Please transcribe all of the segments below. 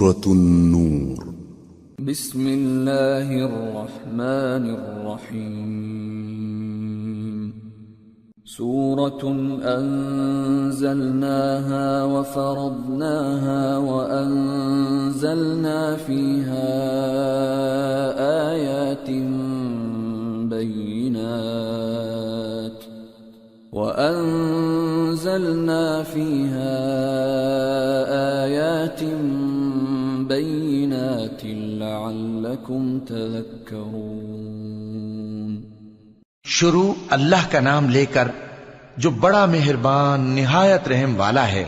سورة النور بسم الله الرحمن الرحيم سورة أنزلناها وفرضناها وأنزلنا فيها آيات بينات لعلكم تذكرون شروع اللہ کا نام لے کر جو بڑا مہربان نہایت رحم والا ہے۔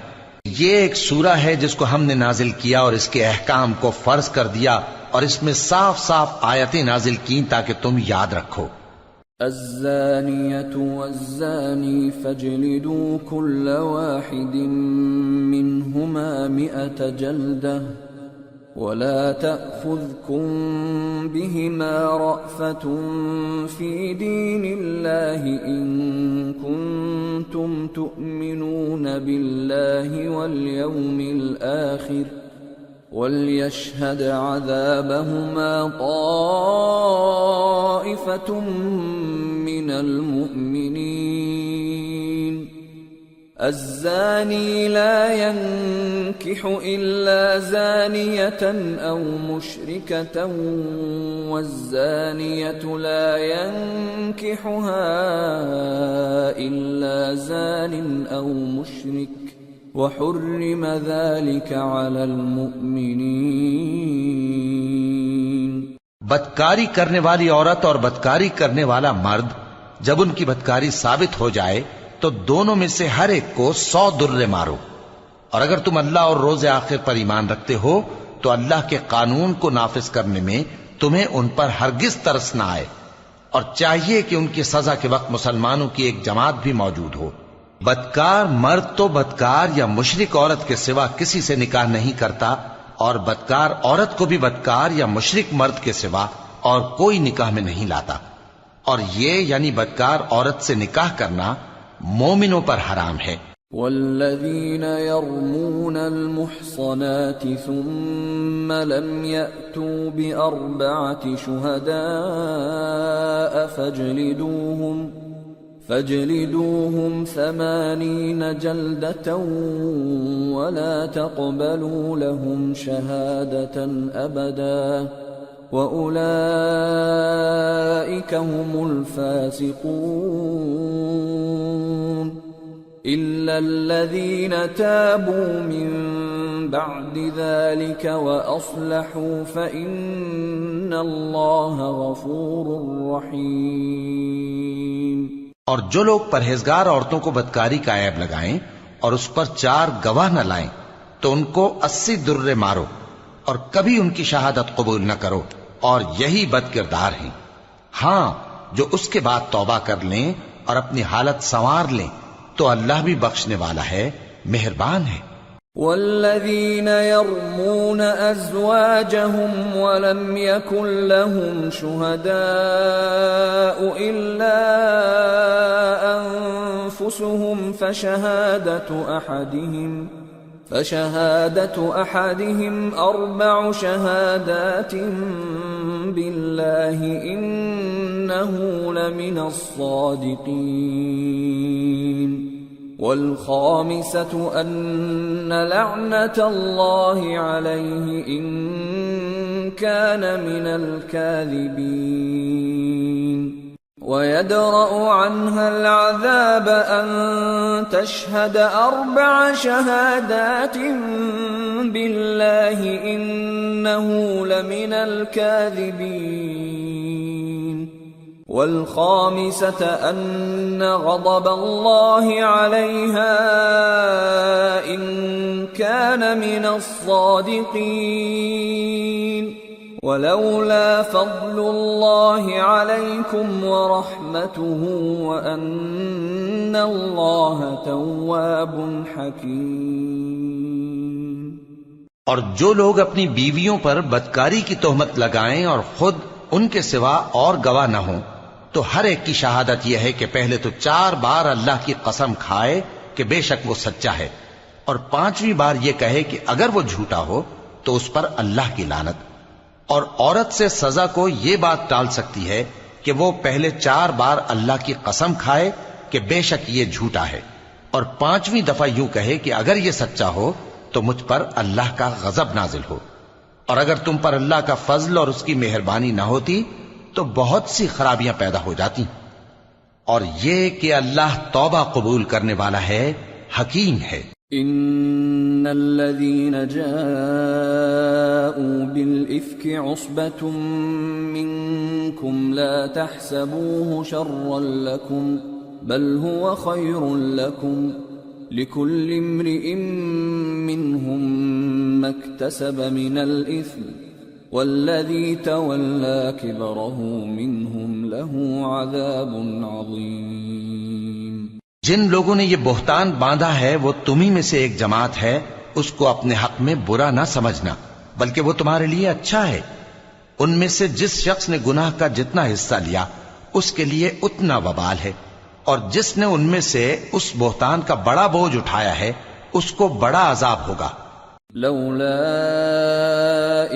یہ ایک سورہ ہے جس کو ہم نے نازل کیا اور اس کے احکام کو فرض کر دیا اور اس میں صاف صاف آیتیں نازل کی تاکہ تم یاد رکھو۔ الزانية والزاني فاجلدوا كل واحد منهما 100 جلدة ولا تأخذكم بهما رأفة في دين الله إن كنتم تؤمنون بالله واليوم الآخر وليشهد عذابهما طائفة من المؤمنين الزاني لا ينكح إلا زانية أو مشركة والزانية لا ينكحها إلا زان أو مشرك وحرم ذلك على المؤمنين۔ بدکاری کرنے والی عورت اور بدکاری کرنے والا مرد جب ان کی بدکاری ثابت ہو جائے تو دونوں میں سے ہر ایک کو 100 درے مارو، اور اگر تم اللہ اور روز آخر پر ایمان رکھتے ہو تو اللہ کے قانون کو نافذ کرنے میں تمہیں ان پر ہرگز ترس نہ آئے، اور چاہیے کہ ان کی سزا کے وقت مسلمانوں کی ایک جماعت بھی موجود ہو۔ بدکار مرد تو بدکار یا مشرک عورت کے سوا کسی سے نکاح نہیں کرتا، اور بدکار عورت کو بھی بدکار یا مشرک مرد کے سوا اور کوئی نکاح میں نہیں لاتا، اور یہ یعنی بدکار عورت سے نکاح کرنا مومنوں پر حرام ہے۔ والذین یرمون المحصنات ثم لم یأتوا بأربعة شہداء فاجلدوهم 80 جلدة ولا تقبلوا لهم شهادة أبدا وأولئك هم الفاسقون إلا الذين تابوا من بعد ذلك وأصلحوا فإن الله غفور رحيم۔ اور جو لوگ پرہیزگار عورتوں کو بدکاری کا عیب لگائیں اور اس پر 4 گواہ نہ لائیں تو ان کو 80 درے مارو اور کبھی ان کی شہادت قبول نہ کرو، اور یہی بد کردار ہیں۔ ہاں جو اس کے بعد توبہ کر لیں اور اپنی حالت سنوار لیں تو اللہ بھی بخشنے والا ہے، مہربان ہے۔ والذین یرمون ازواجهم ولم يكن لهم شهداء الا انفسهم فشهادة احدهم 4 شهادات بالله انه لمن الصادقين والخامسة أن لعنة الله عليه إن كان من الكاذبين ويدرأ عنها العذاب أن تشهد 4 شهادات بالله إنه لمن الكاذبين والخامسة أن غضب الله عليها إن كان من الصادقين ولولا فضل الله عليكم ورحمته وأن الله تواب حكيم۔ اور جو لوگ اپنی بیویوں پر بدکاری کی تہمت لگائیں اور خود ان کے سوا اور گواہ نہ ہوں تو ہر ایک کی شہادت یہ ہے کہ پہلے تو 4 بار اللہ کی قسم کھائے کہ بے شک وہ سچا ہے، اور 5ویں بار یہ کہے کہ اگر وہ جھوٹا ہو تو اس پر اللہ کی لعنت. اور عورت سے سزا کو یہ بات ٹال سکتی ہے کہ وہ پہلے 4 بار اللہ کی قسم کھائے کہ بے شک یہ جھوٹا ہے، اور 5ویں دفعہ یوں کہے کہ اگر یہ سچا ہو تو مجھ پر اللہ کا غضب نازل ہو. اور اگر تم پر اللہ کا فضل اور اس کی مہربانی نہ ہوتی تو بہت سی خرابیاں پیدا ہو جاتی. اور یہ کہ اللہ توبہ قبول کرنے والا ہے، حکیم ہے. ان الذين جاءوا بالافك عصبة منكم لا تحسبوه شرا لكم بل هو خير لكم لكل امرئ منهم ما اكتسب من الاثم والذي تولى كبره منهم له عذاب عظيم. جن لوگوں نے یہ بہتان باندھا ہے وہ تمہیں میں سے ایک جماعت ہے، اس کو اپنے حق میں برا نہ سمجھنا بلکہ وہ تمہارے لیے اچھا ہے. ان میں سے جس شخص نے گناہ کا جتنا حصہ لیا اس کے لیے اتنا وبال ہے، اور جس نے ان میں سے اس بہتان کا بڑا بوجھ اٹھایا ہے اس کو بڑا عذاب ہوگا. لولا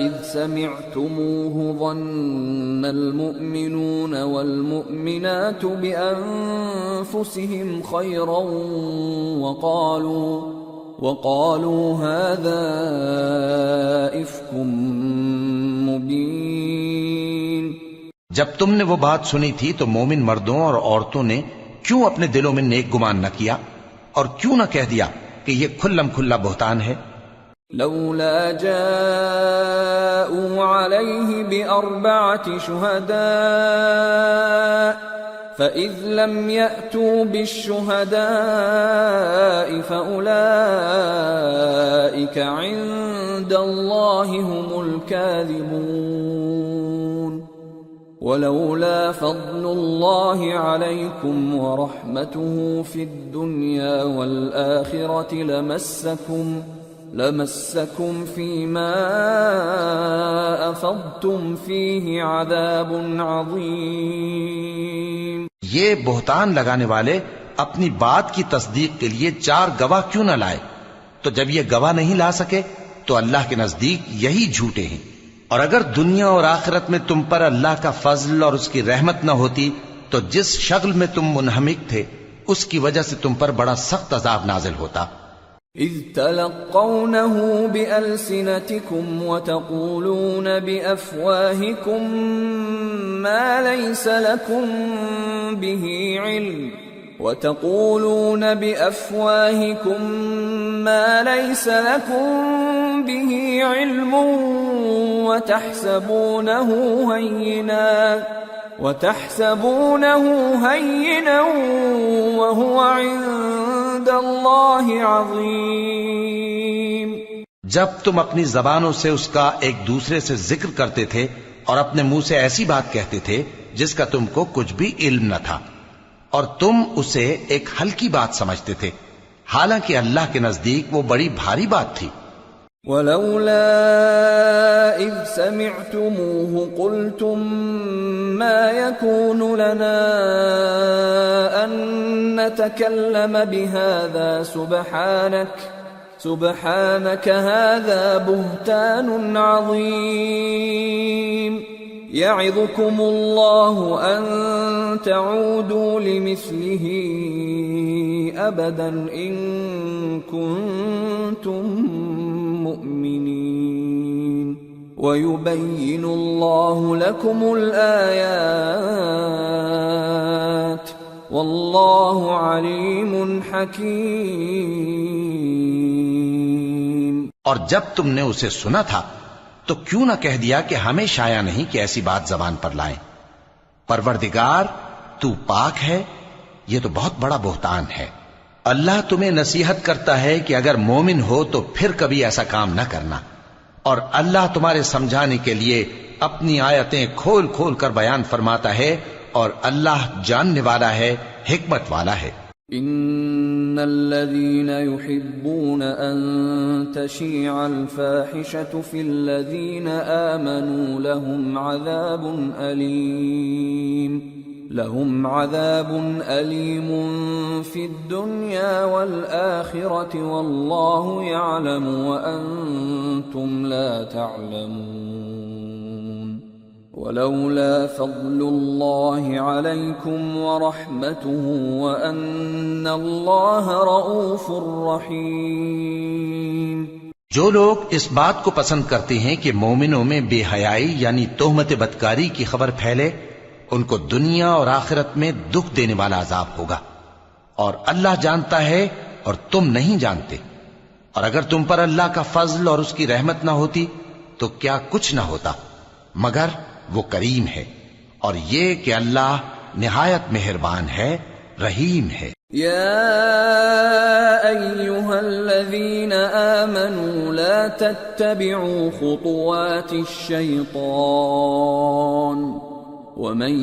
اذ سمعتموه ظن المؤمنون والمؤمنات بانفسهم خيرا وقالوا هذا افك مبين. جب تم نے وہ بات سنی تھی تو مومن مردوں اور عورتوں نے کیوں اپنے دلوں میں نیک گمان نہ کیا اور کیوں نہ کہہ دیا کہ یہ کھلم کھلا بہتان ہے. لولا جاءوا عليه بأربعة شهداء فإذ لم يأتوا بالشهداء فأولئك عند الله هم الكاذبون. ولولا فضل الله عليكم ورحمته في الدنيا والآخرة لمسكم فيما أفضتم فيه عذاب عظيم. یہ بہتان لگانے والے اپنی بات کی تصدیق کے لیے 4 گواہ کیوں نہ لائے؟ تو جب یہ گواہ نہیں لا سکے تو اللہ کے نزدیک یہی جھوٹے ہیں. اور اگر دنیا اور آخرت میں تم پر اللہ کا فضل اور اس کی رحمت نہ ہوتی تو جس شغل میں تم منہمک تھے اس کی وجہ سے تم پر بڑا سخت عذاب نازل ہوتا. اذ تلقونه بألسنتكم وتقولون بأفواهكم ما ليس لكم به علم وتحسبونه هينا وهو عند الله عظيم. جب تم اپنی زبانوں سے اس کا ایک دوسرے سے ذکر کرتے تھے اور اپنے منہ سے ایسی بات کہتے تھے جس کا تم کو کچھ بھی علم نہ تھا، اور تم اسے ایک ہلکی بات سمجھتے تھے، حالانکہ اللہ کے نزدیک وہ بڑی بھاری بات تھی. ولولا إذ سمعتموه قلتم ما يكون لنا أن نتكلم بهذا سبحانك هذا بهتان عظيم. يعظكم الله أن تعودوا لمثله أبدا إن كنتم مؤمنين ويبين الله لكم الآيات والله عليم حكيم. اور جب تم نے اسے سنا تھا تو کیوں نہ کہہ دیا کہ ہمیں شایع نہیں کہ ایسی بات زبان پر لائیں. پروردگار تو پاک ہے، یہ تو بہت بڑا بہتان ہے. اللہ تمہیں نصیحت کرتا ہے کہ اگر مومن ہو تو پھر کبھی ایسا کام نہ کرنا، اور اللہ تمہارے سمجھانے کے لیے اپنی آیتیں کھول کھول کر بیان فرماتا ہے، اور اللہ جاننے والا ہے، حکمت والا ہے. ان الذين يحبون ان تشيع الفاحشة في الذين آمنوا لهم عذاب أليم. لهم عذاب أليم في الدنيا والآخرة والله يعلم وأنتم لا تعلمون ولولا فضل الله عليكم ورحمته وأن الله رؤوف رحيم۔ جو لوگ اس بات کو پسند کرتے ہیں کہ مومنوں میں بے حیائی یعنی تہمت بدکاری کی خبر پھیلے، ان کو دنیا اور آخرت میں دکھ دینے والا عذاب ہوگا، اور اللہ جانتا ہے اور تم نہیں جانتے۔ اور اگر تم پر اللہ کا فضل اور اس کی رحمت نہ ہوتی تو کیا کچھ نہ ہوتا، مگر وہ کریم ہے، اور یہ کہ اللہ نہایت مہربان ہے، رحیم ہے۔ يا أيها الذين آمنوا لا تتبعوا خطوات الشيطان ومن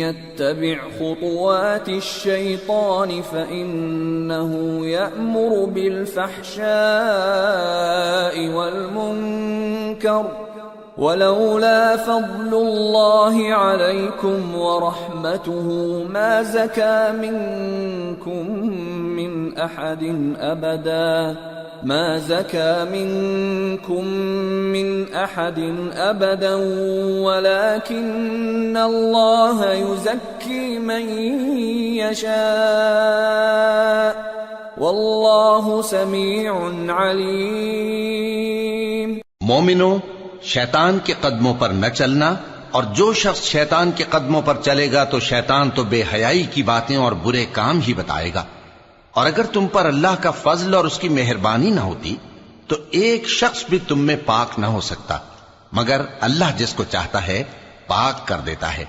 يتبع خطوات الشيطان فإنه يأمر بالفحشاء والمنكر ولولا فضل الله عليكم ورحمته ما زكى منكم من أحد أبدا ولكن الله يزكي من يشاء والله سميع عليم۔ مومنو، شیطان کے قدموں پر نہ چلنا، اور جو شخص شیطان کے قدموں پر چلے گا تو شیطان تو بے حیائی کی باتیں اور برے کام ہی بتائے گا۔ اور اگر تم پر اللہ کا فضل اور اس کی مہربانی نہ ہوتی تو ایک شخص بھی تم میں پاک نہ ہو سکتا، مگر اللہ جس کو چاہتا ہے پاک کر دیتا ہے،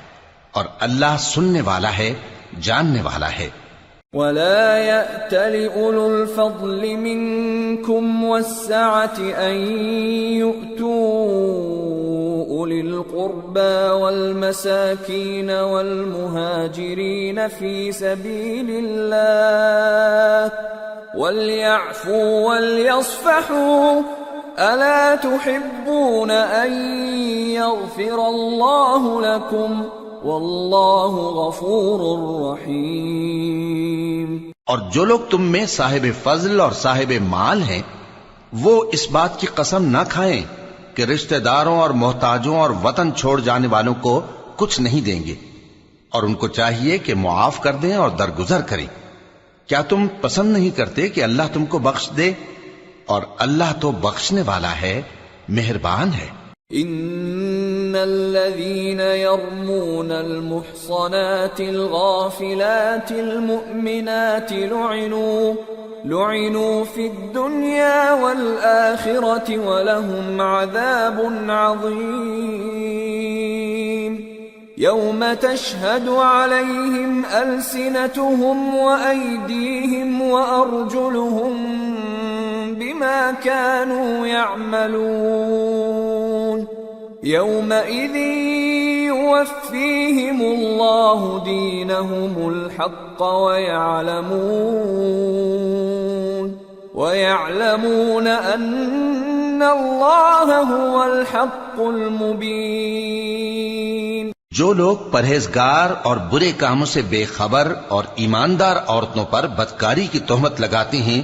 اور اللہ سننے والا ہے، جاننے والا ہے۔ ولا يأتل أولو الفضل منكم والسعة أن يؤتوا أولي القربى والمساكين والمهاجرين في سبيل الله وليعفوا وليصفحوا ألا تحبون أن يغفر الله لكم واللہ غفور رحیم۔ اور جو لوگ تم میں صاحب فضل اور صاحب مال ہیں وہ اس بات کی قسم نہ کھائیں کہ رشتہ داروں اور محتاجوں اور وطن چھوڑ جانے والوں کو کچھ نہیں دیں گے، اور ان کو چاہیے کہ معاف کر دیں اور درگزر کریں۔ کیا تم پسند نہیں کرتے کہ اللہ تم کو بخش دے؟ اور اللہ تو بخشنے والا ہے، مہربان ہے۔ ان الذين يرمون المحصنات الغافلات المؤمنات لعنوا في الدنيا والآخرة ولهم عذاب عظيم يوم تشهد عليهم ألسنتهم وأيديهم وأرجلهم بما كانوا يعملون يومئذ يوفيهم الله دينهم الحق ويعلمون أن الله هو الحق المبين۔ جو لوگ پرہیزگار اور برے کاموں سے بے خبر اور ایماندار عورتوں پر بدکاری کی تہمت لگاتے ہیں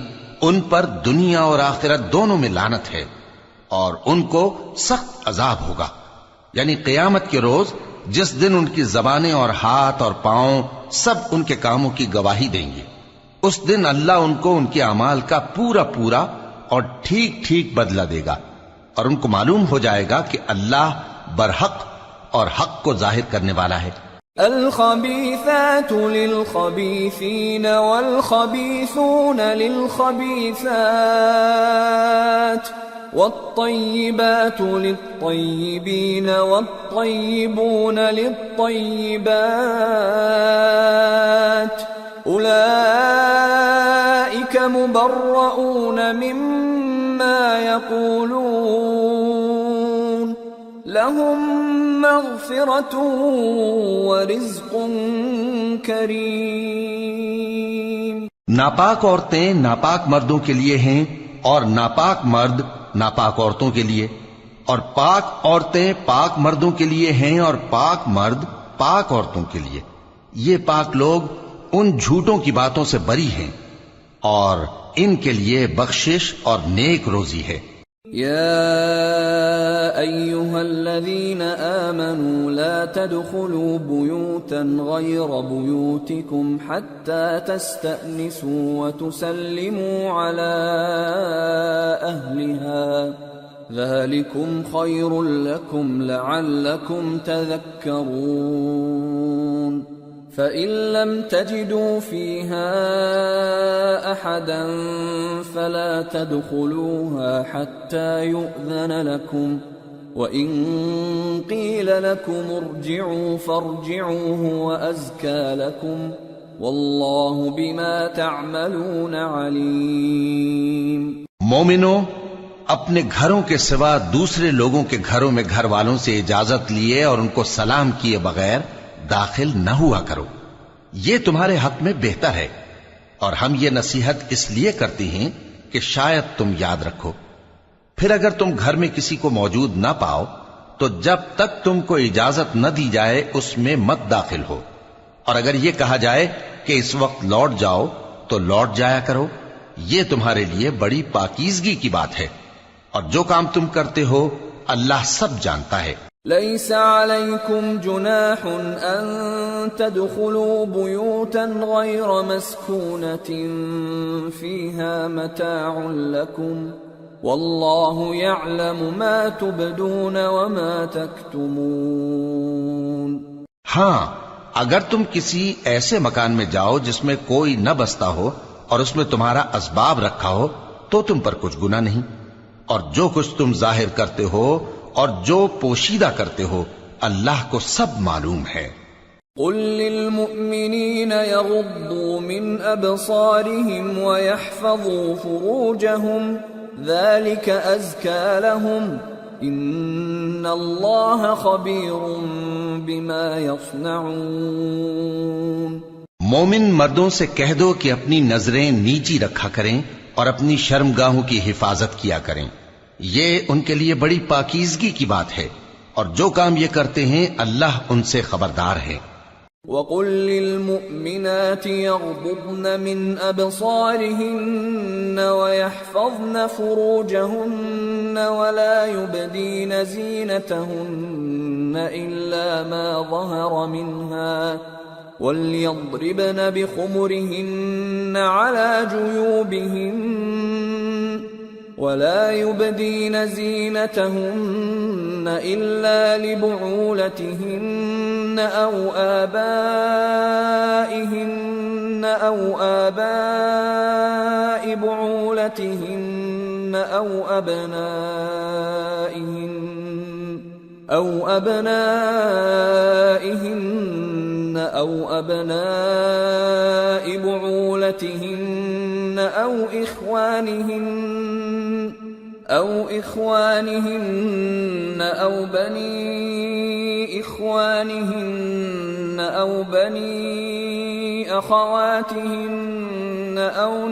ان پر دنیا اور آخرت دونوں میں لعنت ہے، اور ان کو سخت عذاب ہوگا، یعنی قیامت کے روز جس دن ان کی زبانیں اور ہاتھ اور پاؤں سب ان کے کاموں کی گواہی دیں گے۔ اس دن اللہ ان کو ان کے اعمال کا پورا پورا اور ٹھیک ٹھیک بدلہ دے گا، اور ان کو معلوم ہو جائے گا کہ اللہ برحق اور حق کو ظاہر کرنے والا ہے۔ الخبيثات للخبيثين والخبيثون للخبيثات والطيبات للطيبين والطيبون للطيبات أولئك مبرؤون مما يقولون لهم مغفرة ورزق کریم۔ ناپاک عورتیں ناپاک مردوں کے لیے ہیں، اور ناپاک مرد ناپاک عورتوں کے لیے، اور پاک عورتیں پاک مردوں کے لیے ہیں، اور پاک مرد پاک عورتوں کے لیے۔ یہ پاک لوگ ان جھوٹوں کی باتوں سے بری ہیں اور ان کے لیے بخشش اور نیک روزی ہے۔ يا أيها الذين آمنوا لا تدخلوا بيوتا غير بيوتكم حتى تستأنسوا وتسلموا على أهلها ذلكم خير لكم لعلكم تذكرون فإن لم تجدوا فيها أحدا فلا تدخلوها حتى يؤذن لكم وإن قيل لكم ارجعوا فارجعوا هو أزكى لكم والله بما تعملون عليم۔ مومنو، اپنے گھروں کے سوا دوسرے لوگوں کے گھروں میں گھر والوں سے اجازت لیے اور ان کو سلام کیے بغیر داخل نہ ہوا کرو، یہ تمہارے حق میں بہتر ہے، اور ہم یہ نصیحت اس لیے کرتی ہیں کہ شاید تم یاد رکھو۔ پھر اگر تم گھر میں کسی کو موجود نہ پاؤ تو جب تک تم کو اجازت نہ دی جائے اس میں مت داخل ہو، اور اگر یہ کہا جائے کہ اس وقت لوٹ جاؤ تو لوٹ جایا کرو، یہ تمہارے لیے بڑی پاکیزگی کی بات ہے، اور جو کام تم کرتے ہو اللہ سب جانتا ہے۔ ليس عليكم جناح أن تدخلوا بيوتا غير مسكونة فيها متاع لكم والله يعلم ما تبدون وما تكتمون۔ ہاں، اگر تم کسی ایسے مکان میں جاؤ جس میں کوئی نہ بستا ہو اور اس میں تمہارا اسباب رکھا ہو تو تم پر کچھ گناہ نہیں، اور جو کچھ تم ظاہر کرتے ہو اور جو پوشیدہ کرتے ہو اللہ کو سب معلوم ہے۔ قل للمؤمنين يغضوا من أبصارهم ويحفظوا فروجهم ذلك أزكى لهم إن الله خبير بما يصنعون۔ مومن مردوں سے کہہ دو کہ اپنی نظریں نیچی رکھا کریں اور اپنی شرمگاہوں کی حفاظت کیا کریں، یہ ان کے لیے بڑی پاکیزگی کی بات ہے، اور جو کام یہ کرتے ہیں اللہ ان سے خبردار ہے۔ وَقُلْ لِلْمُؤْمِنَاتِ يَغْضُضْنَ مِنْ أَبْصَارِهِنَّ وَيَحْفَظْنَ فُرُوجَهُنَّ وَلَا يُبْدِينَ زِينَتَهُنَّ إِلَّا مَا ظَهَرَ مِنْهَا وَلْيَضْرِبْنَ بِخُمُرِهِنَّ عَلَى جُيُوبِهِنَّ ولا يبدين زينتهن إلا لبعولتهن أو آبائهن أو آباء بعولتهن أو أبنائهن أو أبناء بعولتهن أو إخوانهن أو بني إخوانهن أو بني أخواتهن أو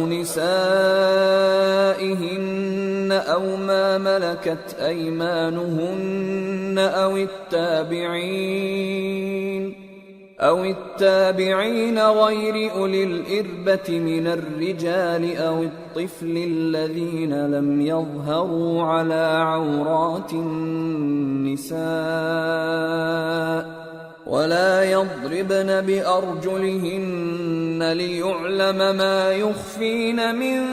نسائهن أو ما ملكت أيمانهن أو التابعين غير أولي الإربة من الرجال أو الطفل الذين لم يظهروا على عورات النساء ولا يضربن بأرجلهن ليعلم ما يخفين من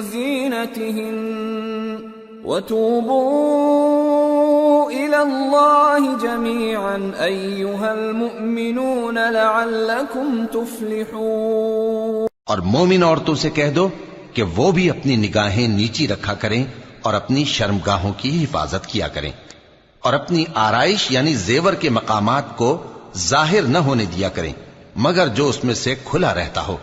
زينتهن وتوبوا إلى الله جميعا أيها المؤمنون لعلكم تفلحون۔ اور مومن عورتوں سے کہہ دو کہ وہ بھی اپنی نگاہیں نیچی رکھا کریں اور اپنی شرمگاہوں کی حفاظت کیا کریں، اور اپنی آرائش یعنی زیور کے مقامات کو ظاہر نہ ہونے دیا کریں مگر جو اس میں سے کھلا رہتا ہو،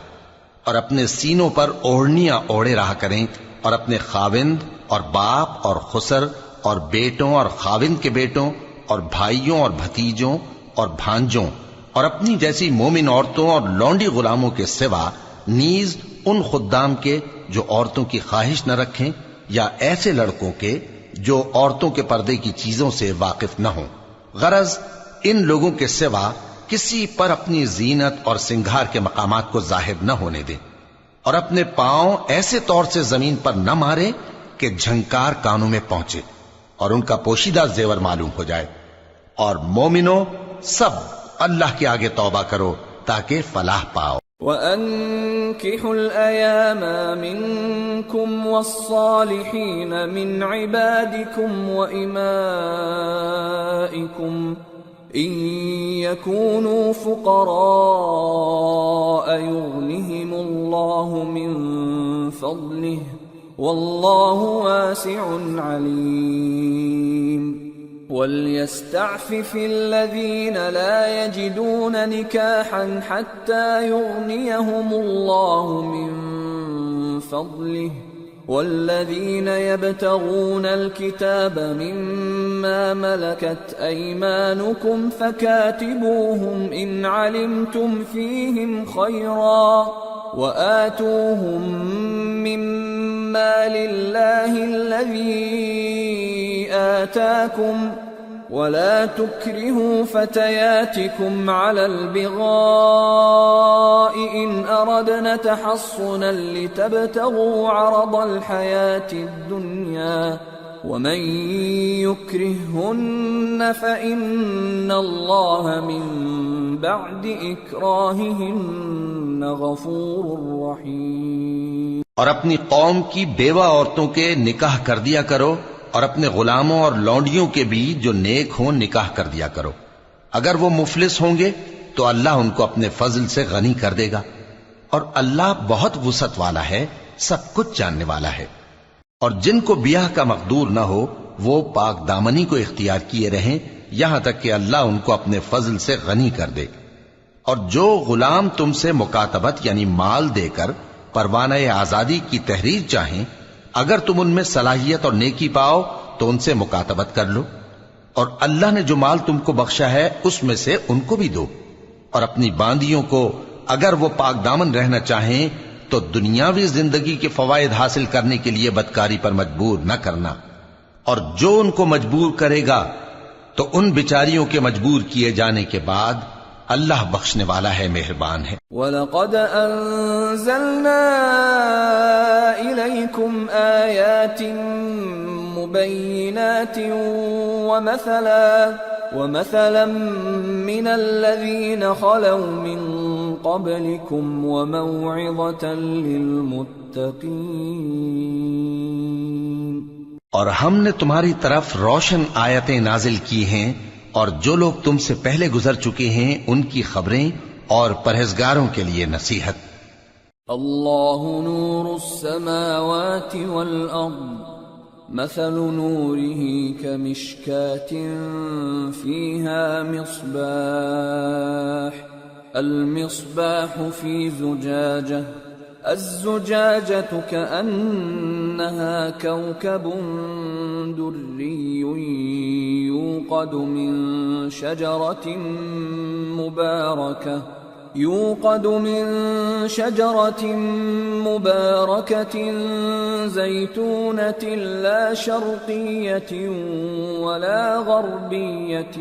اور اپنے سینوں پر اوڑھنیاں اوڑھے رہا کریں، اور اپنے خاوند اور باپ اور خسر اور بیٹوں اور خاوند کے بیٹوں اور بھائیوں اور بھتیجوں اور بھانجوں اور اپنی جیسی مومن عورتوں اور لونڈی غلاموں کے سوا نیز ان خدام کے جو عورتوں کی خواہش نہ رکھیں، یا ایسے لڑکوں کے جو عورتوں کے پردے کی چیزوں سے واقف نہ ہوں، غرض ان لوگوں کے سوا کسی پر اپنی زینت اور سنگھار کے مقامات کو ظاہر نہ ہونے دیں، اور اپنے پاؤں ایسے طور سے زمین پر نہ مارے کہ جھنکار کانوں میں پہنچے اور ان کا پوشیدہ زیور معلوم ہو جائے۔ اور مومنو، سب اللہ کے آگے توبہ کرو تاکہ فلاح پاؤ۔ وَأَنكِحُوا الْأَيَامَ مِنكُمْ وَالصَّالِحِينَ مِنْ عِبَادِكُمْ وَإِمَائِكُمْ إِنْ يَكُونُوا فُقَرَاءَ يُغْنِهِمُ اللَّهُ مِنْ فَضْلِهِ وَاللَّهُ وَاسِعٌ عَلِيمٌ۔ وَلْيَسْتَعْفِفِ الَّذِينَ لَا يَجِدُونَ نِكَاحًا حَتَّى يُغْنِيَهُمُ اللَّهُ مِنْ فَضْلِهِ وَالَّذِينَ يَبْتَغُونَ الْكِتَابَ مِمَّا مَلَكَتْ أَيْمَانُكُمْ فَكَاتِبُوهُمْ إِنْ عَلِمْتُمْ فِيهِمْ خَيْرًا وَآتُوهُمْ مِمَّا لِلَّهِ الَّذِي آتاكم ولا تكرهوا فتياتكم على البغاء إن أردنا تحصنا لتبتغوا عرض الحياة الدنيا ومن يكرههن فإن الله من بعد إكراههن غفور رحيم۔ اور اپنی قوم کی بیوہ عورتوں کے نکاح کر دیا کرو، اور اپنے غلاموں اور لونڈیوں کے بھی جو نیک ہوں نکاح کر دیا کرو۔ اگر وہ مفلس ہوں گے تو اللہ ان کو اپنے فضل سے غنی کر دے گا، اور اللہ بہت وسعت والا ہے، سب کچھ جاننے والا ہے۔ اور جن کو بیاہ کا مقدور نہ ہو وہ پاک دامنی کو اختیار کیے رہیں یہاں تک کہ اللہ ان کو اپنے فضل سے غنی کر دے۔ اور جو غلام تم سے مکاتبت یعنی مال دے کر پروانہ آزادی کی تحریر چاہیں، اگر تم ان میں صلاحیت اور نیکی پاؤ تو ان سے مکاتبت کر لو، اور اللہ نے جو مال تم کو بخشا ہے اس میں سے ان کو بھی دو۔ اور اپنی باندیوں کو اگر وہ پاک دامن رہنا چاہیں تو دنیاوی زندگی کے فوائد حاصل کرنے کے لیے بدکاری پر مجبور نہ کرنا، اور جو ان کو مجبور کرے گا تو ان بیچاریوں کے مجبور کیے جانے کے بعد اللہ بخشنے والا ہے، مہربان ہے۔ وَلَقَدْ أَنزَلْنَا إِلَيْكُمْ آيَاتٍ مُبَيِّنَاتٍ وَمَثَلًا مِّنَ الَّذِينَ خَلَوْا مِن قَبْلِكُمْ وَمَوْعِظَةً لِّلْمُتَّقِينَ۔ اور ہم نے تمہاری طرف روشن آیتیں نازل کی ہیں، اور جو لوگ تم سے پہلے گزر چکے ہیں ان کی خبریں اور پرہیزگاروں کے لیے نصیحت۔ اللہ نور السماوات والارض مثل نوره كمشكاة فيها مصباح المصباح في زجاجة الزجاجة كأنها كوكب دري يوقد من شجرة مباركة زيتونة لا شرقية ولا غربية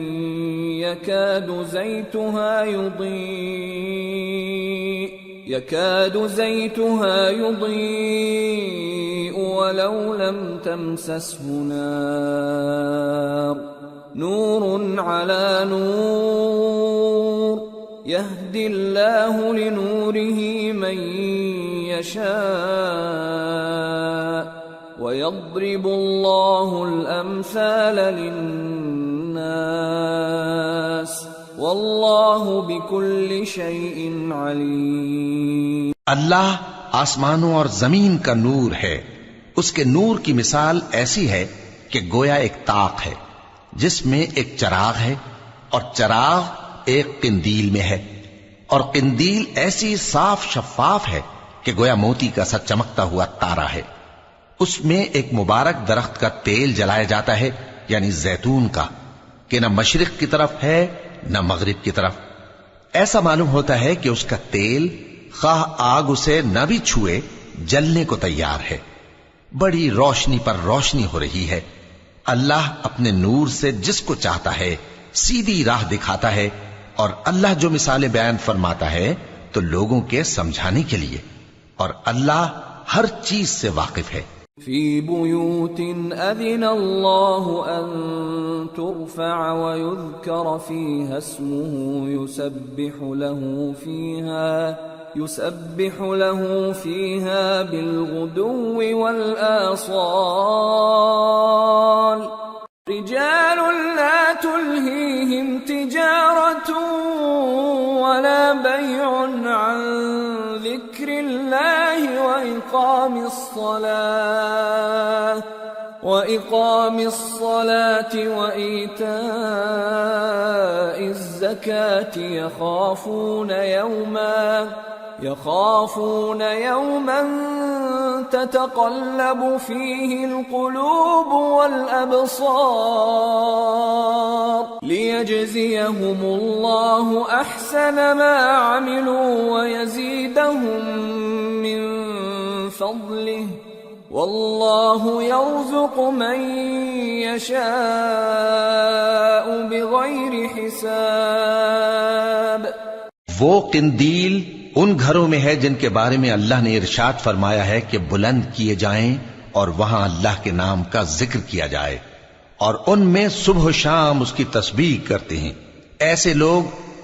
يكاد زيتها يضيء ولو لم تمسسه نار نور على نور يهدي الله لنوره من يشاء ويضرب الله الأمثال للناس واللہ بکل شیء علیم۔ اللہ آسمانوں اور زمین کا نور ہے، اس کے نور کی مثال ایسی ہے کہ گویا ایک طاق ہے جس میں ایک چراغ ہے، اور چراغ ایک قندیل میں ہے، اور قندیل ایسی صاف شفاف ہے کہ گویا موتی کا سا چمکتا ہوا تارا ہے۔ اس میں ایک مبارک درخت کا تیل جلایا جاتا ہے، یعنی زیتون کا، کہ نہ مشرق کی طرف ہے نہ مغرب کی طرف۔ ایسا معلوم ہوتا ہے کہ اس کا تیل خواہ آگ اسے نہ بھی چھوئے جلنے کو تیار ہے۔ بڑی روشنی پر روشنی ہو رہی ہے، اللہ اپنے نور سے جس کو چاہتا ہے سیدھی راہ دکھاتا ہے، اور اللہ جو مثالیں بیان فرماتا ہے تو لوگوں کے سمجھانے کے لیے، اور اللہ ہر چیز سے واقف ہے۔ فی بیوت اذن اللہ ان ترفع ویذکر فیہا اسمہ یسبح له فیہا بالغدو والآصال رجال لا تلہیہم تجارۃ ولا بیع عن ذکر اللہ وإقام الصلاة وإيتاء الزكاة يخافون يوما تتقلب فيه القلوب والأبصار ليجزيهم الله أحسن ما عملوا ويزيدهم من فضله واللہ یرزق من یشاء بغیر حساب۔ وہ قندیل ان گھروں میں ہے جن کے بارے میں اللہ نے ارشاد فرمایا ہے کہ بلند کیے جائیں اور وہاں اللہ کے نام کا ذکر کیا جائے، اور ان میں صبح و شام اس کی تسبیح کرتے ہیں۔ ایسے لوگ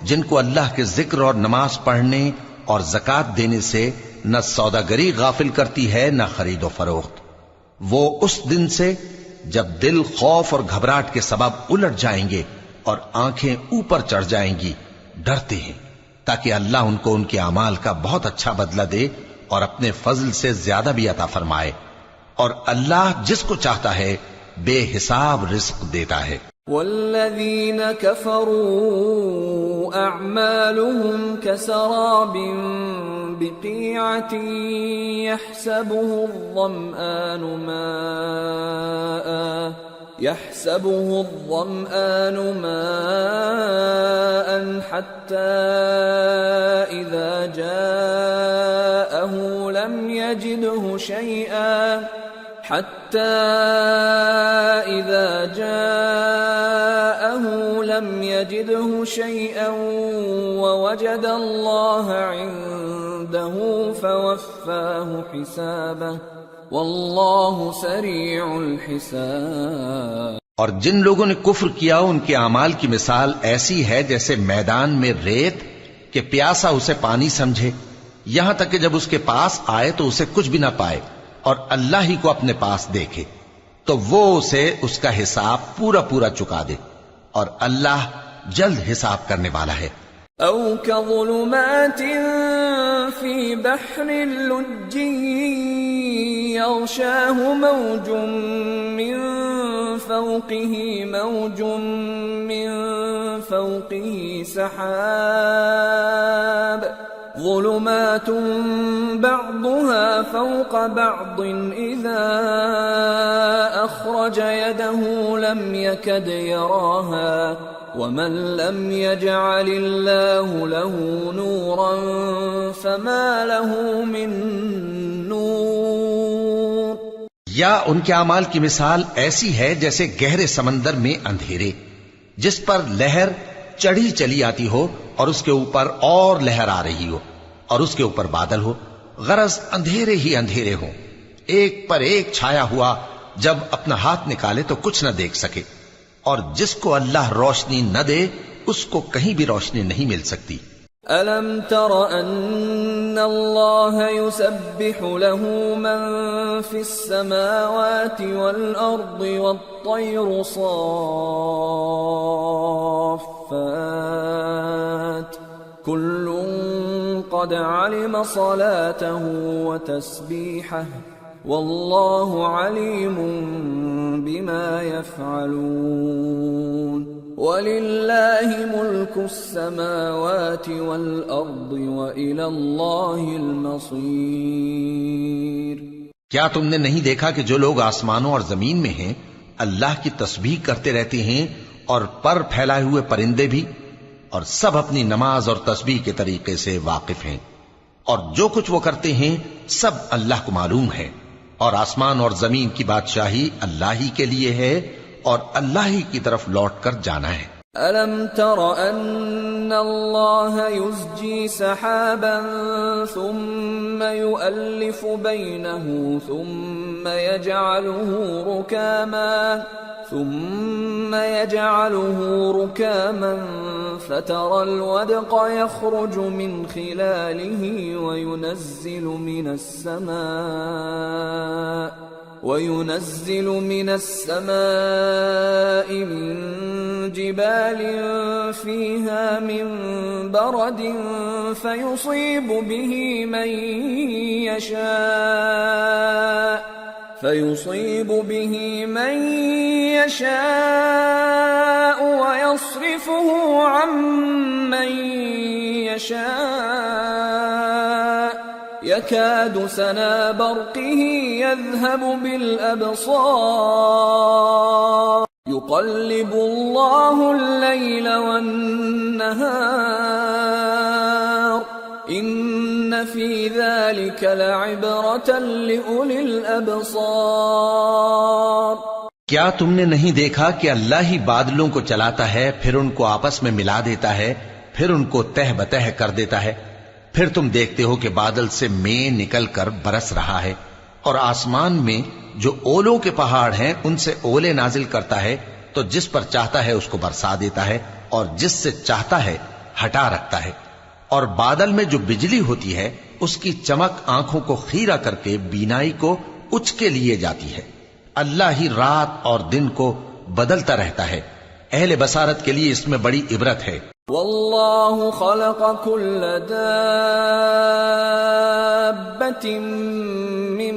جن کو اللہ کے ذکر اور نماز پڑھنے اور زکوٰۃ دینے سے نہ سوداگری غافل کرتی ہے نہ خرید و فروخت، وہ اس دن سے جب دل خوف اور گھبراہٹ کے سبب الٹ جائیں گے اور آنکھیں اوپر چڑھ جائیں گی ڈرتے ہیں، تاکہ اللہ ان کو ان کے اعمال کا بہت اچھا بدلہ دے اور اپنے فضل سے زیادہ بھی عطا فرمائے، اور اللہ جس کو چاہتا ہے بے حساب رزق دیتا ہے۔ والذین کفروا اعمالهم کسراب بقیعة يحسبه الظمآن ماء حتى إذا جاءه لم يجده شيئا ووجد الله عنده فوفاه حسابه واللہ سریع الحساب۔ اور جن لوگوں نے کفر کیا ان کے اعمال کی مثال ایسی ہے جیسے میدان میں ریت کہ پیاسا اسے پانی سمجھے، یہاں تک کہ جب اس کے پاس آئے تو اسے کچھ بھی نہ پائے اور اللہ ہی کو اپنے پاس دیکھے تو وہ اسے اس کا حساب پورا پورا چکا دے، اور اللہ جلد حساب کرنے والا ہے۔ او كظلمات في بحر لجي يغشاه موج من فوقه سحاب ظلمات بعضها فوق بعض إذا أخرج يده لم يكد يراها ومن لم يجعل الله له نورا فما له من نور۔ یا ان کے اعمال کی مثال ایسی ہے جیسے گہرے سمندر میں اندھیرے جس پر لہر چڑھی چلی آتی ہو اور اس کے اوپر اور لہر آ رہی ہو اور اس کے اوپر بادل ہو، غرض اندھیرے ہی اندھیرے ہوں، ایک پر ایک چھایا ہوا، جب اپنا ہاتھ نکالے تو کچھ نہ دیکھ سکے، اور جس کو اللہ روشنی نہ دے اس کو کہیں بھی روشنی نہیں مل سکتی۔ أَلَمْ تَرَ أَنَّ اللَّهَ يُسَبِّحُ لَهُ مَن فِي السَّمَاوَاتِ وَالْأَرْضِ وَالطَّيْرُ صَافَّاتٍ كُلٌّ قَدْ عَلِمَ صَلَاتَهُ وَتَسْبِيحَهُ وَاللَّهُ عَلِيمٌ بِمَا يَفْعَلُونَ وَلِلَّهِ مُلْكُ السَّمَاوَاتِ وَالْأَرْضِ وَإِلَى اللَّهِ الْمَصِيرُ۔ کیا تم نے نہیں دیکھا کہ جو لوگ آسمانوں اور زمین میں ہیں اللہ کی تسبیح کرتے رہتے ہیں، اور پر پھیلائے ہوئے پرندے بھی، اور سب اپنی نماز اور تسبیح کے طریقے سے واقف ہیں، اور جو کچھ وہ کرتے ہیں سب اللہ کو معلوم ہے، اور آسمان اور زمین کی بادشاہی اللہ ہی کے لیے ہے، اور اللہ ہی کی طرف لوٹ کر جانا ہے۔ أَلَمْ تَرَ أَنَّ اللَّهَ يُزْجِي سَحَابًا ثُمَّ يُؤَلِّفُ بَيْنَهُ ثُمَّ يَجْعَلُهُ رُكَامًا فَتَرَى الْوَدْقَ يَخْرُجُ مِنْ خِلَالِهِ وينزل من السماء من جبال فيها من برد فيصيب به من يشاء ويصرفه عن من يشاء يكاد سنا برقه يذهب بالأبصار يقلب الله الليل والنهار إن في ذلك لعبرة لأولي الأبصار۔ کیا تم نے نہیں دیکھا کہ اللہ ہی بادلوں کو چلاتا ہے، پھر ان کو آپس میں ملا دیتا ہے، پھر ان کو تہ بتہ کر دیتا ہے، پھر تم دیکھتے ہو کہ بادل سے مے نکل کر برس رہا ہے، اور آسمان میں جو اولوں کے پہاڑ ہیں ان سے اولے نازل کرتا ہے، تو جس پر چاہتا ہے اس کو برسا دیتا ہے اور جس سے چاہتا ہے ہٹا رکھتا ہے۔ اور بادل میں جو بجلی ہوتی ہے اس کی چمک آنکھوں کو خیرہ کر کے بینائی کو اچ کے لیے جاتی ہے۔ اللہ ہی رات اور دن کو بدلتا رہتا ہے، اہل بصارت کے لیے اس میں بڑی عبرت ہے۔ واللہ خلق كل دابة من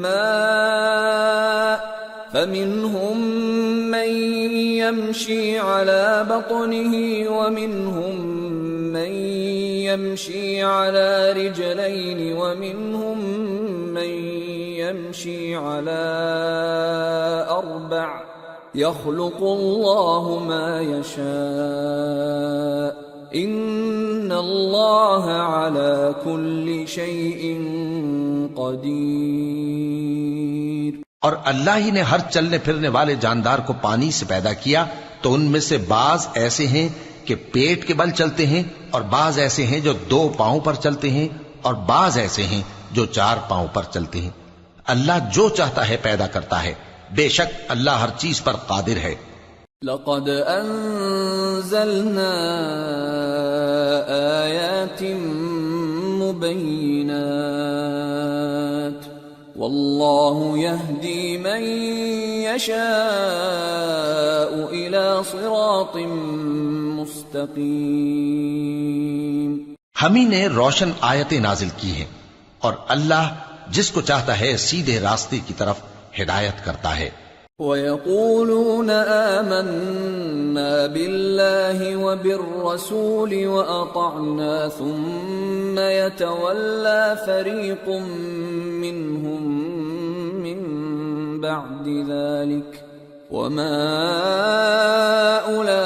ماء فمنهم من يمشي على بطنه ومنهم من يمشي على رجلين ومنهم من يمشي على أربع يخلق الله ما يشاء إن الله على كل شيء قدير۔ اور اللہ ہی نے ہر چلنے پھرنے والے جاندار کو پانی سے پیدا کیا، تو ان میں سے بعض ایسے ہیں کہ پیٹ کے بل چلتے ہیں، اور بعض ایسے ہیں جو 2 پاؤں پر چلتے ہیں، اور بعض ایسے ہیں جو 4 پاؤں پر چلتے ہیں۔ اللہ جو چاہتا ہے پیدا کرتا ہے، بے شک اللہ ہر چیز پر قادر ہے۔ لقد انزلنا آیات مبینات واللہ یہدی من یشاء الى صراط مستقیم۔ ہم ہی نے روشن آیتیں نازل کی ہیں، اور اللہ جس کو چاہتا ہے سیدھے راستے کی طرف ہدایت کرتا ہے۔ وَيَقُولُونَ آمَنَّا بِاللَّهِ وَبِالرَّسُولِ وَأَطَعْنَا ثُمَّ يَتَوَلَّى فَرِيقٌ مِّنْهُمْ مِّن بَعْدِ ذَلِكَ وَمَا أُولَئِكَ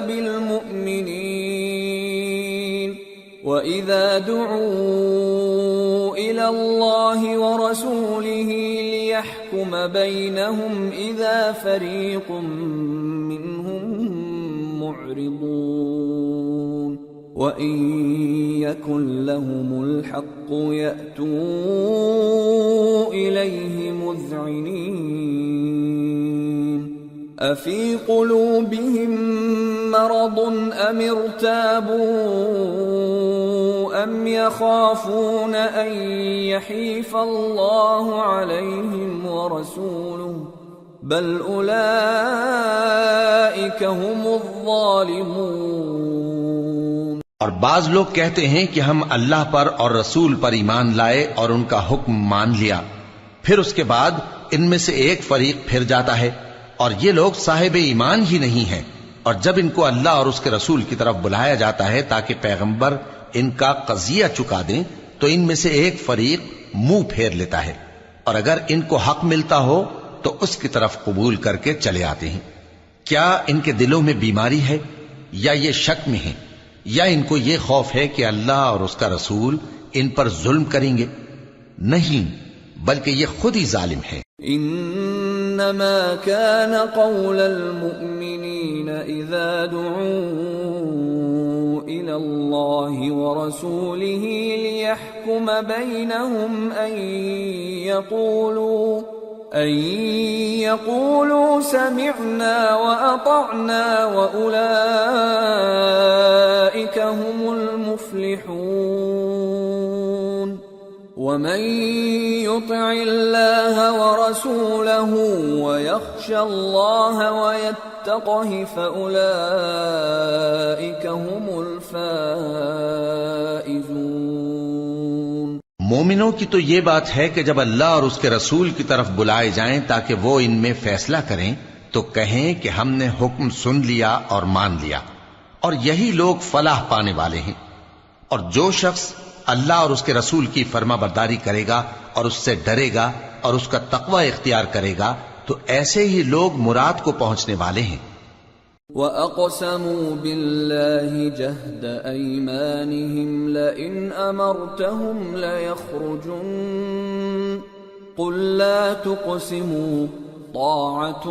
بِالْمُؤْمِنِينَ وَإِذَا دُعُوا إِلَى اللَّهِ وَرَسُولِهِ لِيَحْكُمَ بَيْنَهُمْ إِذَا فَرِيقٌ مِّنْهُمْ مُعْرِضُونَ وَإِن يَكُن لَّهُمُ الْحَقُّ يَأْتُوا إِلَيْهِ مُذْعِنِينَ أَفِي قُلُوبِهِم مَّرَضٌ أَمِ ارْتَابُوا أَمْ يَخَافُونَ أَن يَحِيفَ اللَّهُ عَلَيْهِمْ وَرَسُولُهُ بَلْ أُولَئِكَ هُمُ الظَّالِمُونَ۔ اور بعض لوگ کہتے ہیں کہ ہم اللہ پر اور رسول پر ایمان لائے اور ان کا حکم مان لیا، پھر اس کے بعد ان میں سے ایک فریق پھر جاتا ہے، اور یہ لوگ صاحب ایمان ہی نہیں ہیں، اور جب ان کو اللہ اور اس کے رسول کی طرف بلایا جاتا ہے تاکہ پیغمبر ان کا قضیہ چکا دیں، تو ان میں سے ایک فریق منہ پھیر لیتا ہے، اور اگر ان کو حق ملتا ہو تو اس کی طرف قبول کر کے چلے آتے ہیں۔ کیا ان کے دلوں میں بیماری ہے، یا یہ شک میں ہیں، یا ان کو یہ خوف ہے کہ اللہ اور اس کا رسول ان پر ظلم کریں گے؟ نہیں، بلکہ یہ خود ہی ظالم ہے۔ ان إنما كان قول المؤمنين إذا دعوا إلى الله ورسوله ليحكم بينهم أن يقولوا سمعنا وأطعنا وأولئك هم المفلحون ومن يطع الله ورسوله ويخش الله ويتقه فأولئك هم الفائزون۔ مومنوں کی تو یہ بات ہے کہ جب اللہ اور اس کے رسول کی طرف بلائے جائیں تاکہ وہ ان میں فیصلہ کریں تو کہیں کہ ہم نے حکم سن لیا اور مان لیا، اور یہی لوگ فلاح پانے والے ہیں۔ اور جو شخص اللہ اور اس کے رسول کی فرما برداری کرے گا اور اس سے ڈرے گا اور اس کا تقوی اختیار کرے گا تو ایسے ہی لوگ مراد کو پہنچنے والے ہیں۔ وَأَقْسَمُوا بِاللَّهِ جَهْدَ أَيْمَانِهِمْ لَئِنْ أَمَرْتَهُمْ لَيَخْرُجُنَّ قُلْ لَا تُقْسِمُوا طَاعَةٌ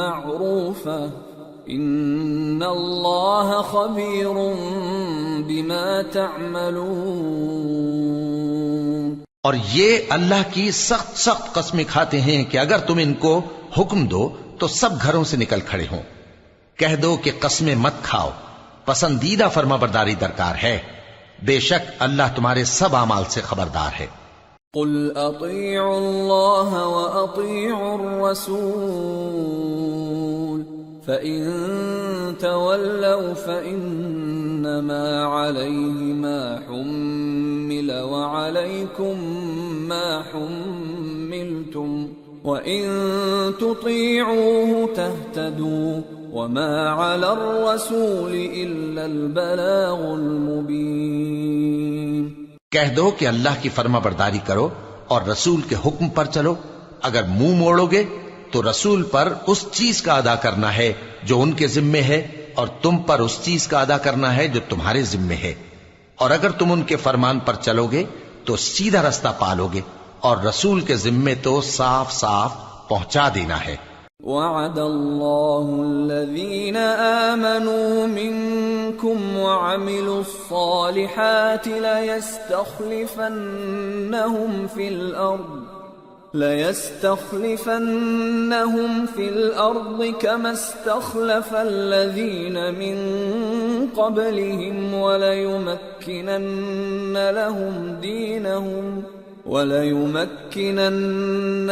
مَّعْرُوفَةٌ إِنَّ اللَّهَ خَبِيرٌ بِمَا تَعْمَلُونَ۔ اور یہ اللہ کی سخت سخت قسمیں کھاتے ہیں کہ اگر تم ان کو حکم دو تو سب گھروں سے نکل کھڑے ہوں۔ کہہ دو کہ قسمیں مت کھاؤ، پسندیدہ فرما برداری درکار ہے، بے شک اللہ تمہارے سب اعمال سے خبردار ہے۔ قل اطیعوا اللہ واطیعوا الرسول فإن تولوا فإنما عليه ما حمل وعليكم ما حملتم وإن تطيعوه تهتدوا وما على الرسول إلا البلاغ المبين۔ کہہ دو کہ اللہ کی فرما برداری کرو اور رسول کے حکم پر چلو، اگر منہ موڑو گے تو رسول پر اس چیز کا ادا کرنا ہے جو ان کے ذمے ہے اور تم پر اس چیز کا ادا کرنا ہے جو تمہارے ذمے ہے، اور اگر تم ان کے فرمان پر چلو گے تو سیدھا رستہ پالو گے، اور رسول کے ذمے تو صاف صاف پہنچا دینا ہے۔ وعد اللہ الذین آمنوا منکم وعملوا الصالحات ليستخلفنهم في الأرض كما استخلف الذين من قبلهم وليمكنن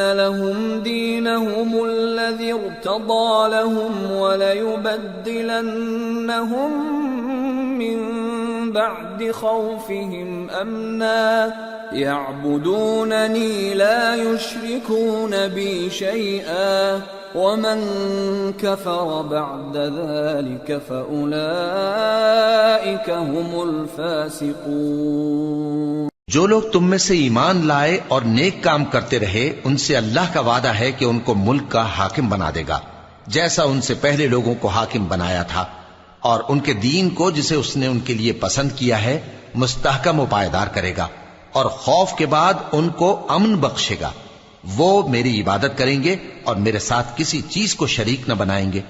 لهم دينهم الذي ارتضى لهم وليبدلنهم من بعد خوفهم أمنا يعبدونني لا يشركون بي شيئا ومن كفر بعد ذلك فأولئك هم الفاسقون۔ جو لوگ تم میں سے ایمان لائے اور نیک کام کرتے رہے ان سے اللہ کا وعدہ ہے کہ ان کو ملک کا حاکم بنا دے گا جیسا ان سے پہلے لوگوں کو حاکم بنایا تھا، اور ان کے دین کو جسے اس نے ان کے لیے پسند کیا ہے مستحکم و پائیدار کرے گا، اور خوف کے بعد ان کو امن بخشے گا۔ وہ میری عبادت کریں گے اور میرے ساتھ کسی چیز کو شریک نہ بنائیں گے،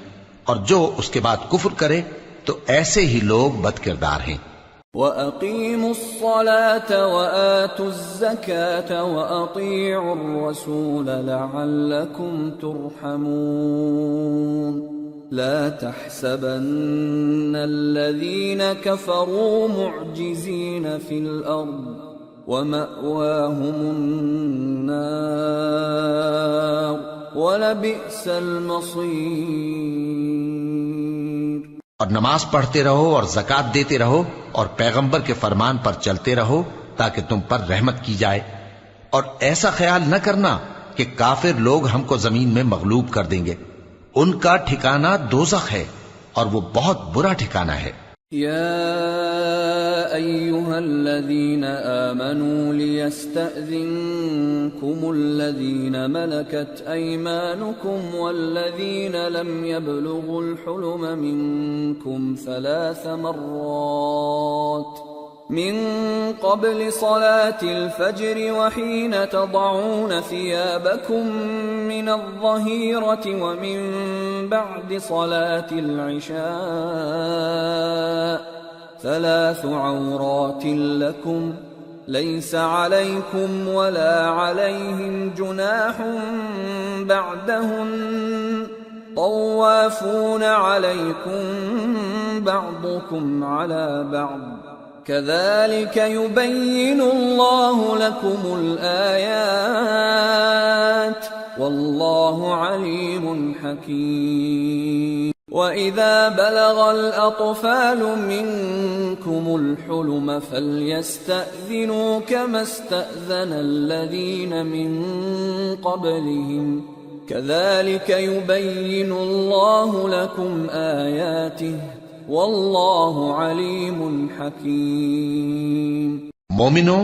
اور جو اس کے بعد کفر کرے تو ایسے ہی لوگ بد کردار ہیں۔ وَأَقِيمُوا الصَّلَاةَ وَآتُوا الزَّكَاةَ وَأَطِيعُوا الرَّسُولَ لَعَلَّكُمْ تُرْحَمُونَ لَا تَحْسَبَنَّ الَّذِينَ كَفَرُوا مُعْجِزِينَ فِي الْأَرْضِ وَمَأْوَاهُمُ النَّارُ وَلَبِئْسَ الْمَصِيرُ۔ اور نماز پڑھتے رہو اور زکوٰۃ دیتے رہو اور پیغمبر کے فرمان پر چلتے رہو تاکہ تم پر رحمت کی جائے، اور ایسا خیال نہ کرنا کہ کافر لوگ ہم کو زمین میں مغلوب کر دیں گے، ان کا ٹھکانہ دوزخ ہے اور وہ بہت برا ٹھکانہ ہے۔ یا ایھا الذین آمنوا لیستأذنکم الذین ملکت ایمانکم والذین لم یبلغوا الحلم منکم 3 مرات من قبل صلاة الفجر وحين تضعون ثيابكم من الظهيرة ومن بعد صلاة العشاء 3 عورات لكم ليس عليكم ولا عليهم جناح بعدهن طوافون عليكم بعضكم على بعض كذلك يبين الله لكم الآيات والله عليم حكيم وَإِذَا بَلَغَ الْأَطْفَالُ مِنكُمُ الْحُلُمَ فَلْيَسْتَأْذِنُوا كَمَا اسْتَأْذَنَ الَّذِينَ مِن قَبْلِهِمْ كَذَلِكَ يُبَيِّنُ اللَّهُ لَكُمْ آيَاتِهِ وَاللَّهُ عَلِيمٌ حَكِيمٌ۔ مومنو،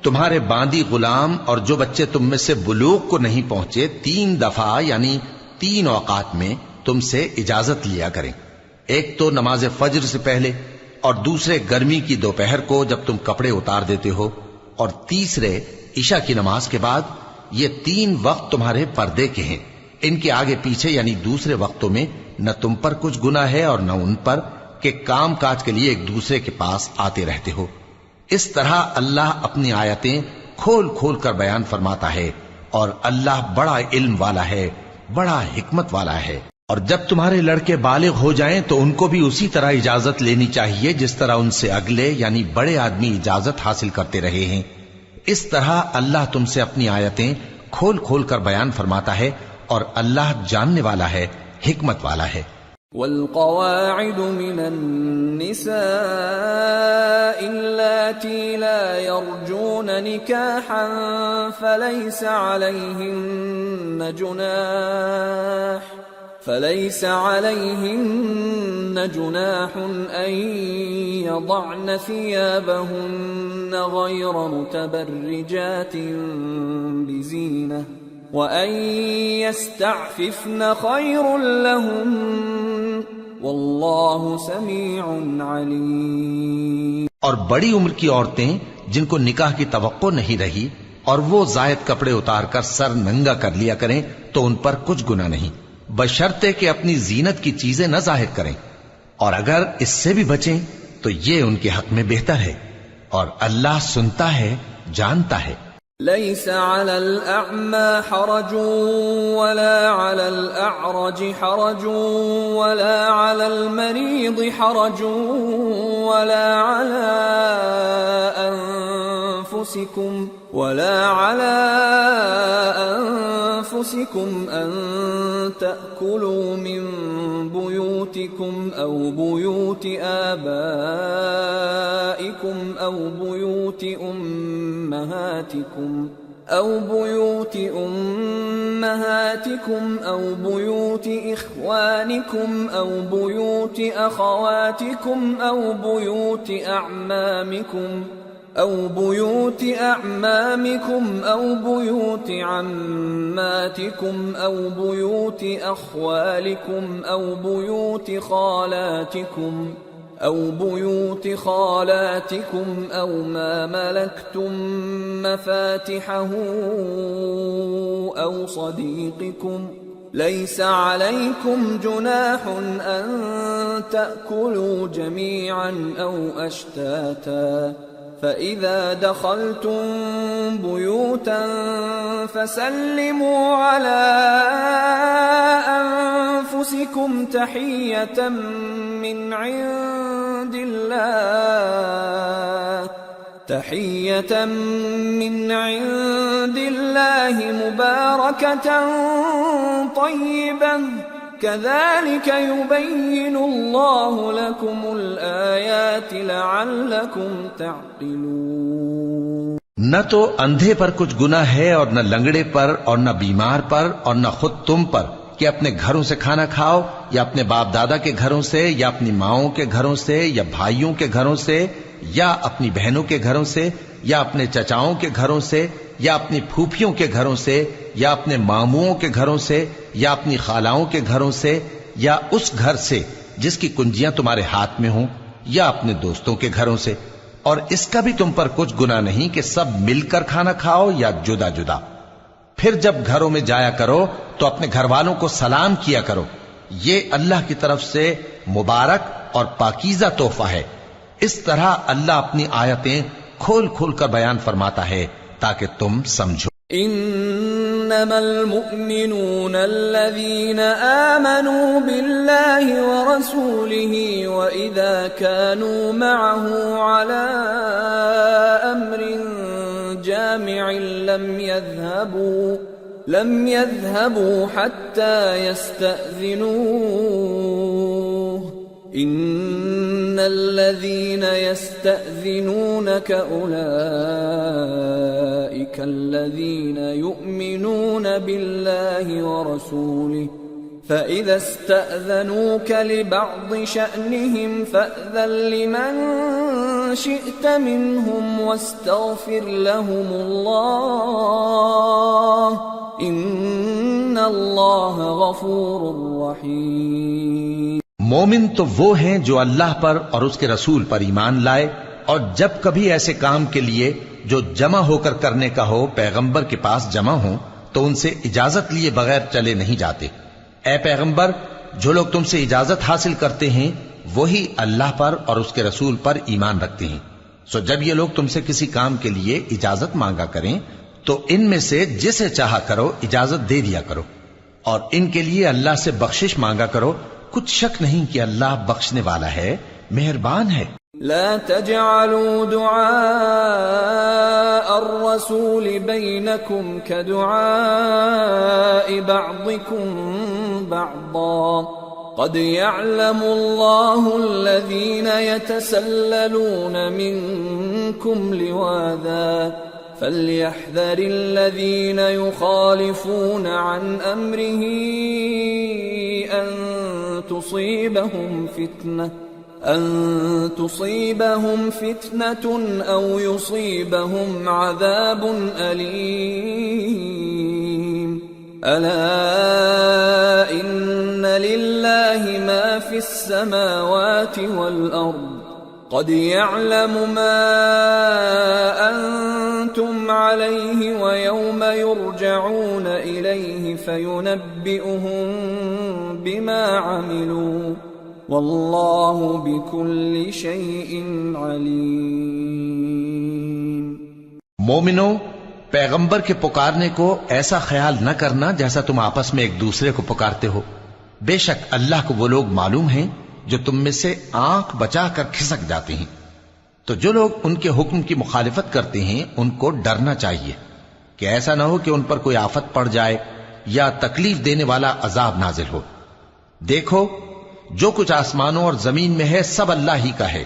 تمہارے باندی غلام اور جو بچے تم میں سے بلوغ کو نہیں پہنچے 3 دفعہ یعنی 3 اوقات میں تم سے اجازت لیا کریں، ایک تو نماز فجر سے پہلے، اور دوسرے گرمی کی دوپہر کو جب تم کپڑے اتار دیتے ہو، اور تیسرے عشاء کی نماز کے بعد۔ یہ 3 وقت تمہارے پردے کے ہیں، ان کے آگے پیچھے یعنی دوسرے وقتوں میں نہ تم پر کچھ گناہ ہے اور نہ ان پر کہ کام کاج کے لیے ایک دوسرے کے پاس آتے رہتے ہو۔ اس طرح اللہ اپنی آیتیں کھول کھول کر بیان فرماتا ہے، اور اللہ بڑا علم والا ہے، بڑا حکمت والا ہے۔ اور جب تمہارے لڑکے بالغ ہو جائیں تو ان کو بھی اسی طرح اجازت لینی چاہیے جس طرح ان سے اگلے یعنی بڑے آدمی اجازت حاصل کرتے رہے ہیں۔ اس طرح اللہ تم سے اپنی آیتیں کھول کھول کر بیان فرماتا ہے، اور اللہ جاننے والا ہے، حکمت والا ہے۔ والقواعد من النساء اللاتي لا يرجون نكاحا فليس عليهن جناح أن يضعن ثيابهن غير متبرجات بزينة وأن يستعففن خير لهم والله سميع عليم۔ اور بڑی عمر کی عورتیں جن کو نکاح کی توقع نہیں رہی اور وہ زائد کپڑے اتار کر سر ننگا کر لیا کریں تو ان پر کچھ گناہ نہیں، بشرطے کہ اپنی زینت کی چیزیں نہ ظاہر کریں، اور اگر اس سے بھی بچیں تو یہ ان کے حق میں بہتر ہے، اور اللہ سنتا ہے، جانتا ہے۔ ليس على الأعمى حرج ولا على الأعرج حرج ولا على المريض حرج ولا على أنفسكم أن تأكلوا من بيوتكم أو بيوت آبائكم أو بيوت أمهاتكم أو بيوت إخوانكم أو بيوت أخواتكم أو بيوت أعمامكم أو بيوت عماتكم أو بيوت أخوالكم أو بيوت خالاتكم أو ما ملكتم مفاتحه أو صديقكم ليس عليكم جناح أن تأكلوا جميعا أو أشتاتا فإذا دخلتم بيوتا فسلموا على أنفسكم تحية من عند الله مباركة طيبة كذلك يبين الله لكم الآيات لعلكم تعقلون۔ نہ تو اندھے پر کچھ گناہ ہے اور نہ لنگڑے پر اور نہ بیمار پر اور نہ خود تم پر کہ اپنے گھروں سے کھانا کھاؤ یا اپنے باپ دادا کے گھروں سے یا اپنی ماؤں کے گھروں سے یا بھائیوں کے گھروں سے یا اپنی بہنوں کے گھروں سے یا اپنے چچاؤں کے گھروں سے یا اپنی پھوپھیوں کے گھروں سے یا اپنے ماموؤں کے گھروں سے یا اپنی خالاؤں کے گھروں سے یا اس گھر سے جس کی کنجیاں تمہارے ہاتھ میں ہوں یا اپنے دوستوں کے گھروں سے، اور اس کا بھی تم پر کچھ گناہ نہیں کہ سب مل کر کھانا کھاؤ یا جدا جدا۔ پھر جب گھروں میں جایا کرو تو اپنے گھر والوں کو سلام کیا کرو، یہ اللہ کی طرف سے مبارک اور پاکیزہ تحفہ ہے۔ اس طرح اللہ اپنی آیتیں کھول کھول کر بیان فرماتا ہے تاکہ تم سمجھو۔ انما المؤمنون الذين آمنوا بالله ورسوله واذا كانوا معه على امر جامع لم يذهبوا حتى يستأذنوه ان الذين يستأذنونك اولئك الذين يؤمنون بالله ورسوله فإذا استأذنوك لبعض شأنهم فأذن لمن شئت منهم واستغفر لهم الله إن الله غفور رحيم۔ مومن تو وہ ہیں جو اللہ پر اور اس کے رسول پر ایمان لائے، اور جب کبھی ایسے کام کے لیے جو جمع ہو کر کرنے کا ہو پیغمبر کے پاس جمع ہوں تو ان سے اجازت لیے بغیر چلے نہیں جاتے۔ اے پیغمبر، جو لوگ تم سے اجازت حاصل کرتے ہیں وہی اللہ پر اور اس کے رسول پر ایمان رکھتے ہیں، سو جب یہ لوگ تم سے کسی کام کے لیے اجازت مانگا کریں تو ان میں سے جسے چاہا کرو اجازت دے دیا کرو، اور ان کے لیے اللہ سے بخشش مانگا کرو، کچھ شک نہیں کہ اللہ بخشنے والا ہے، مہربان ہے۔ لا تجعلوا دعاء الرسول بينكم كدعاء بعضكم بعضا قد يعلم الله الذين يتسللون منكم لواذا فليحذر الذين يخالفون عن أمره أن تصيبهم فتنة أو يصيبهم عذاب أليم ألا إن لله ما في السماوات والأرض قد يعلم ما أنتم عليه ويوم يرجعون إليه فينبئهم بما عملوا والله بكل شيء عليم۔ مومنو، پیغمبر کے پکارنے کو ایسا خیال نہ کرنا جیسا تم آپس میں ایک دوسرے کو پکارتے ہو، بے شک اللہ کو وہ لوگ معلوم ہیں جو تم میں سے آنکھ بچا کر کھسک جاتے ہیں، تو جو لوگ ان کے حکم کی مخالفت کرتے ہیں ان کو ڈرنا چاہیے کہ ایسا نہ ہو کہ ان پر کوئی آفت پڑ جائے یا تکلیف دینے والا عذاب نازل ہو۔ دیکھو، جو کچھ آسمانوں اور زمین میں ہے سب اللہ ہی کا ہے،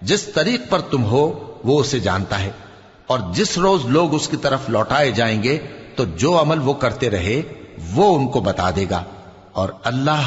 جس طریق پر تم ہو وہ اسے جانتا ہے، اور جس روز لوگ اس کی طرف لوٹائے جائیں گے تو جو عمل وہ کرتے رہے وہ ان کو بتا دے گا، اور اللہ ہر